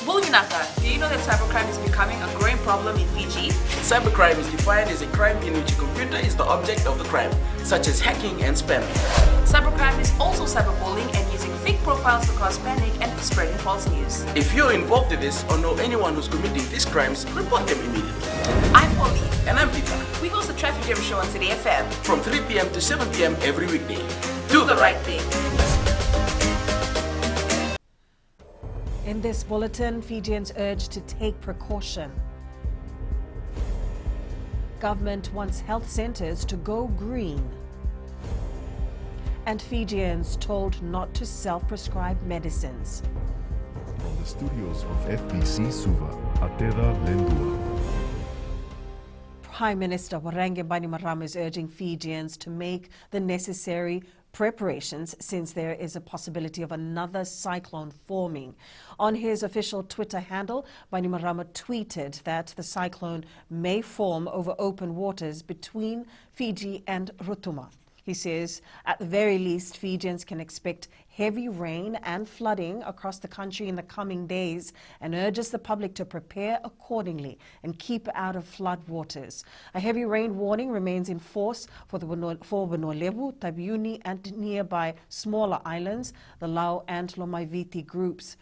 Bulginaka, do you know that cybercrime is becoming a growing problem in Fiji? Cybercrime is defined as a crime in which a computer is the object of the crime, such as hacking and spamming. Cybercrime is also cyberbullying and using fake profiles to cause panic and spreading false news. If you're involved in this or know anyone who's committing these crimes, report them immediately. I'm Polly. And I'm Peter. We host the Traffic Jam Show on City FM. From 3 p.m. to 7 p.m. every weekday. Do the right thing. In this bulletin, Fijians urged to take precaution. Government wants health centres to go green. And Fijians told not to self-prescribe medicines. From the studios of FBC Suva, Atera Lendua. Prime Minister Warange Bainimarama is urging Fijians to make the necessary preparations since there is a possibility of another cyclone forming. On his official Twitter handle, Bainimarama tweeted that the cyclone may form over open waters between Fiji and Rotuma. He says, at the very least, Fijians can expect heavy rain and flooding across the country in the coming days and urges the public to prepare accordingly and keep out of flood waters. A heavy rain warning remains in force for Benolevu, Tabiuni and nearby smaller islands, the Lau and Lomaiviti groups.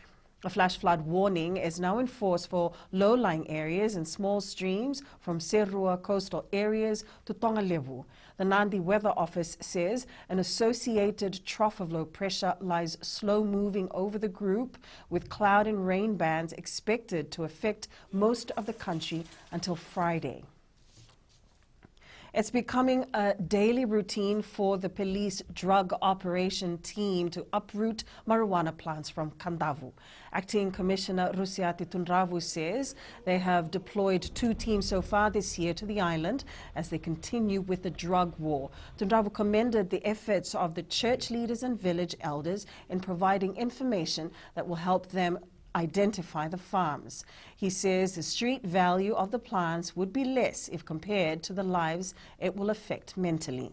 A flash flood warning is now in force for low-lying areas and small streams from Serua coastal areas to Tongalevu. The Nandi Weather Office says an associated trough of low pressure lies slow-moving over the group, with cloud and rain bands expected to affect most of the country until Friday. It's becoming a daily routine for the police drug operation team to uproot marijuana plants from Kandavu. Acting Commissioner Rusiati Tundravu says they have deployed 2 teams so far this year to the island as they continue with the drug war. Tundravu commended the efforts of the church leaders and village elders in providing information that will help them identify the farms. He says the street value of the plants would be less if compared to the lives it will affect mentally.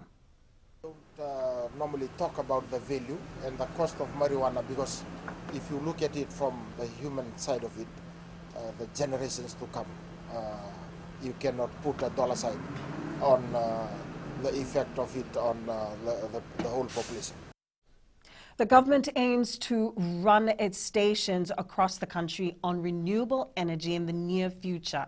Normally talk about the value and the cost of marijuana, because if you look at it from the human side of it, the generations to come, you cannot put a dollar sign on the effect of it on the whole population. The government aims to run its stations across the country on renewable energy in the near future.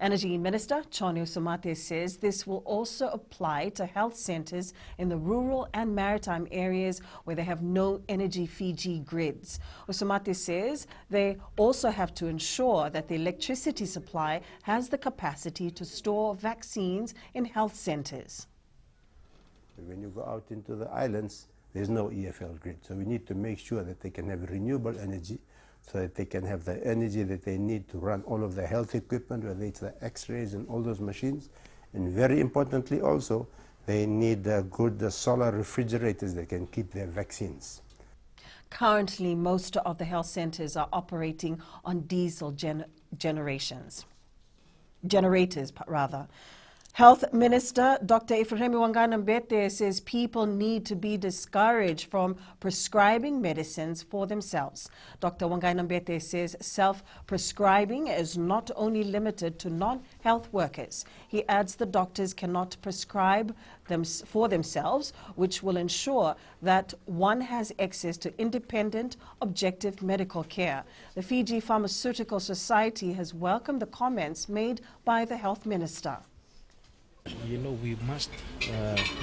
Energy Minister Choni Usumate says this will also apply to health centres in the rural and maritime areas where they have no Energy Fiji grids. Usumate says they also have to ensure that the electricity supply has the capacity to store vaccines in health centres. When you go out into the islands, there's no EFL grid, so we need to make sure that they can have renewable energy so that they can have the energy that they need to run all of the health equipment, whether it's the x-rays and all those machines. And very importantly also, they need good solar refrigerators that can keep their vaccines. Currently, most of the health centres are operating on diesel generators. Health Minister Dr. Ephraim Wanganambete says people need to be discouraged from prescribing medicines for themselves. Dr. Wanganambete says self-prescribing is not only limited to non-health workers. He adds the doctors cannot prescribe them for themselves, which will ensure that one has access to independent, objective medical care. The Fiji Pharmaceutical Society has welcomed the comments made by the Health Minister. You know, we must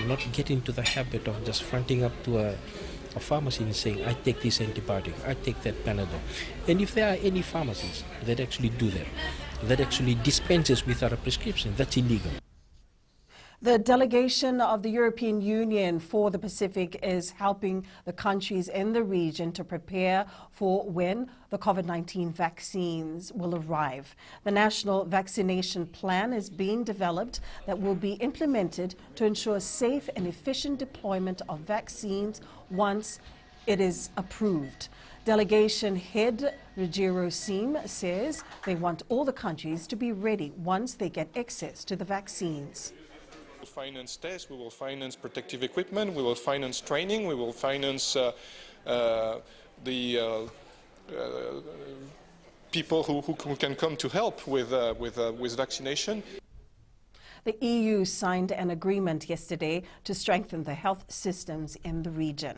not get into the habit of just fronting up to a pharmacy and saying, I take this antibiotic, I take that Panadol. And if there are any pharmacies that actually do that actually dispenses without a prescription, that's illegal. The delegation of the European Union for the Pacific is helping the countries in the region to prepare for when the COVID-19 vaccines will arrive. The national vaccination plan is being developed that will be implemented to ensure safe and efficient deployment of vaccines once it is approved. Delegation head Ruggiero Sim says they want all the countries to be ready once they get access to the vaccines. will finance tests, we will finance protective equipment, we will finance training, we will finance the people who can come to help with vaccination. The EU signed an agreement yesterday to strengthen the health systems in the region.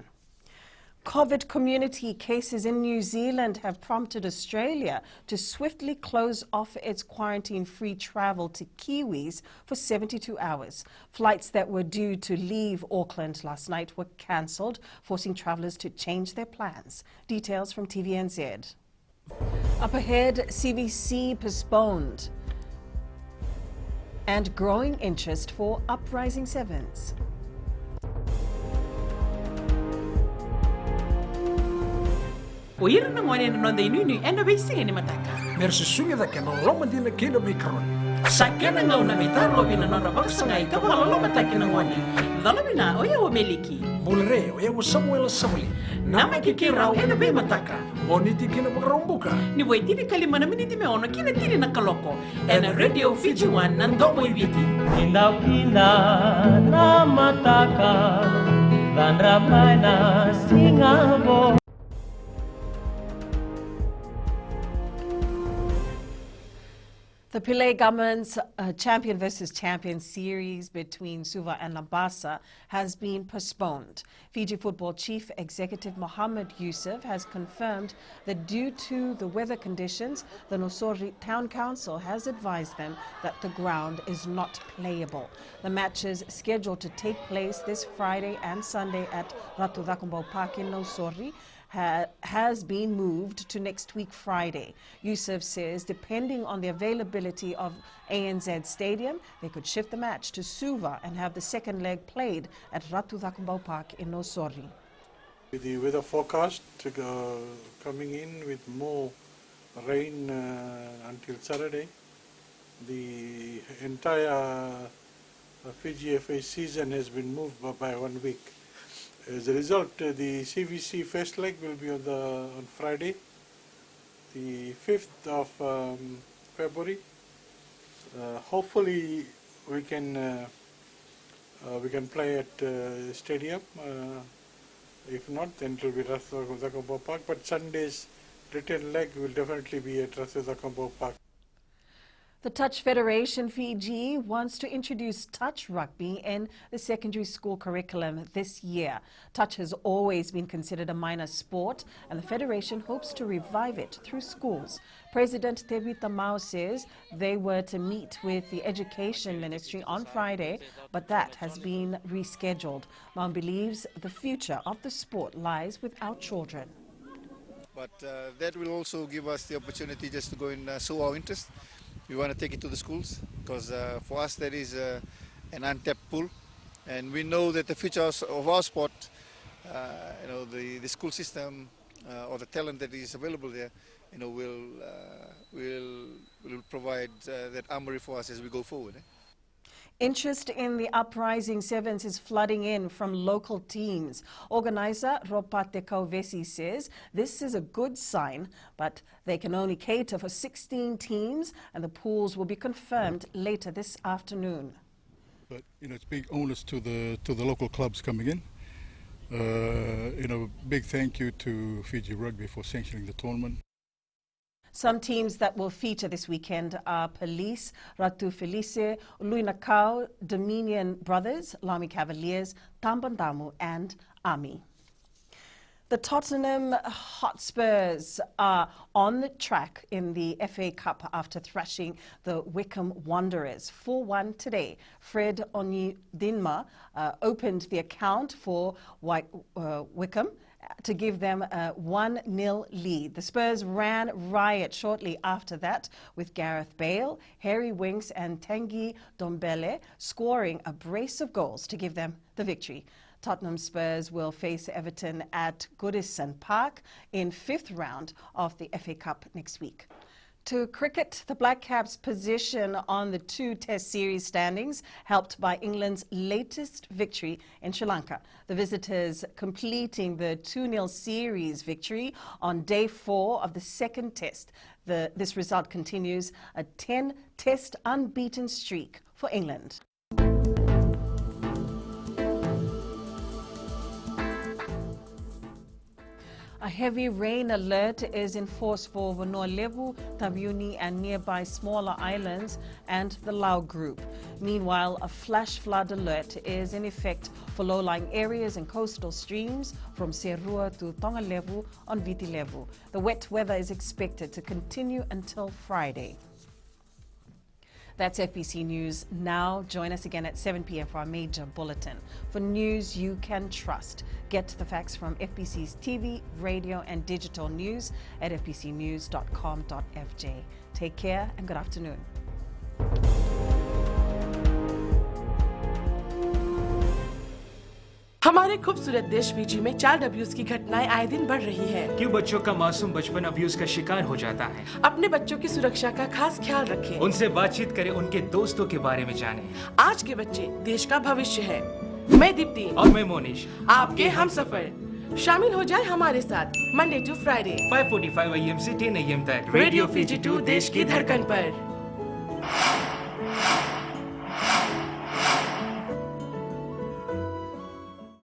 COVID community cases in New Zealand have prompted Australia to swiftly close off its quarantine-free travel to Kiwis for 72 hours. Flights that were due to leave Auckland last night were cancelled, forcing travellers to change their plans. Details from TVNZ. Up ahead, CVC postponed and growing interest for Uprising Sevens. Oira na ngone no de nunu ena besinga ni mataka. Mersusunga da kena loma dina kilo mikron. Sakena ngau na mitaro bina no rabaksa ka wala loma takina ngone. Dalabina oya o meliki. Bulre oya o Samuel Samuli. Nama kikirau ena be mataka. Oni tikina makarombuka. Ni waitiri kalima na miniti me ono kina tiri na kaloko. Ena Radio Fiji One nandomo ibiti. Inda na mataka. Dan ramai na singabo. The Pillay government's champion versus champion series between Suva and Labasa has been postponed. Fiji Football Chief Executive Mohammed Yusuf has confirmed that due to the weather conditions, the Nosori Town Council has advised them that the ground is not playable. The matches scheduled to take place this Friday and Sunday at Ratu Dakumbau Park in Nosori has been moved to next week Friday. Yusuf says depending on the availability of ANZ Stadium, they could shift the match to Suva and have the second leg played at Ratu Dakumbau Park in Nosori. With the weather forecast coming in with more rain until Saturday, the entire Fiji FA season has been moved by 1 week. As a result, the CVC first leg will be on Friday, the 5th of February. Hopefully, we can play at stadium. If not, then it will be Ratu Dakumbau Park. But Sunday's return leg will definitely be at Ratu Dakumbau Park. The Touch Federation Fiji wants to introduce touch rugby in the secondary school curriculum this year. Touch has always been considered a minor sport, and the Federation hopes to revive it through schools. President Tevita Mao says they were to meet with the Education Ministry on Friday, but that has been rescheduled. Mao believes the future of the sport lies with our children. But that will also give us the opportunity just to go and show our interest. We want to take it to the schools because for us that is an untapped pool, and we know that the future of our sport, the school system or the talent that is available there, will provide that armory for us as we go forward. Interest in the Uprising Sevens is flooding in from local teams. Organizer Ropate Kauvesi says this is a good sign, but they can only cater for 16 teams and the pools will be confirmed later this afternoon. But it's big onus to the local clubs coming in. Big thank you to Fiji Rugby for sanctioning the tournament. Some teams that will feature this weekend are Police, Ratu Felice, Luinakau, Dominion Brothers, Lami Cavaliers, Tambandamu and Ami. The Tottenham Hotspurs are on the track in the FA Cup after thrashing the Wickham Wanderers 4-1 today. Fred Onyedinma opened the account for Wickham to give them a 1-0 lead. The Spurs ran riot shortly after that, with Gareth Bale, Harry Winks and Tanguy Ndombele scoring a brace of goals to give them the victory. Tottenham Spurs will face Everton at Goodison Park in 5th round of the FA Cup next week. To cricket, the Black Caps' position on the 2-Test series standings helped by England's latest victory in Sri Lanka. The visitors completing the 2-0 series victory on day 4 of the second Test. This result continues a 10-Test unbeaten streak for England. A heavy rain alert is in force for Vanua-Levu, Tabiuni and nearby smaller islands and the Lau Group. Meanwhile, a flash flood alert is in effect for low-lying areas and coastal streams from Serua to Tonga-Levu on Viti-Levu. The wet weather is expected to continue until Friday. That's FBC News. Now, join us again at 7 p.m. for our major bulletin. For news you can trust, get the facts from FBC's TV, radio, and digital news at fbcnews.com.fj. Take care and good afternoon. हमारे खूबसूरत देश Fiji में child abuse की घटनाएं आए दिन बढ़ रही है। क्यों बच्चों का मासूम बचपन अब्यूज का शिकार हो जाता है? अपने बच्चों की सुरक्षा का खास ख्याल रखें। उनसे बातचीत करें, उनके दोस्तों के बारे में जानें। आज के बच्चे देश का भविष्य है। मैं दीप्ति और मैं मोनिश, आपके हमसफर। शामिल हो जाए हमारे साथ मंडे टू फ्राइडे 5:45 AM से 10 AM तक रेडियो फिजी 2 देश की धड़कन पर।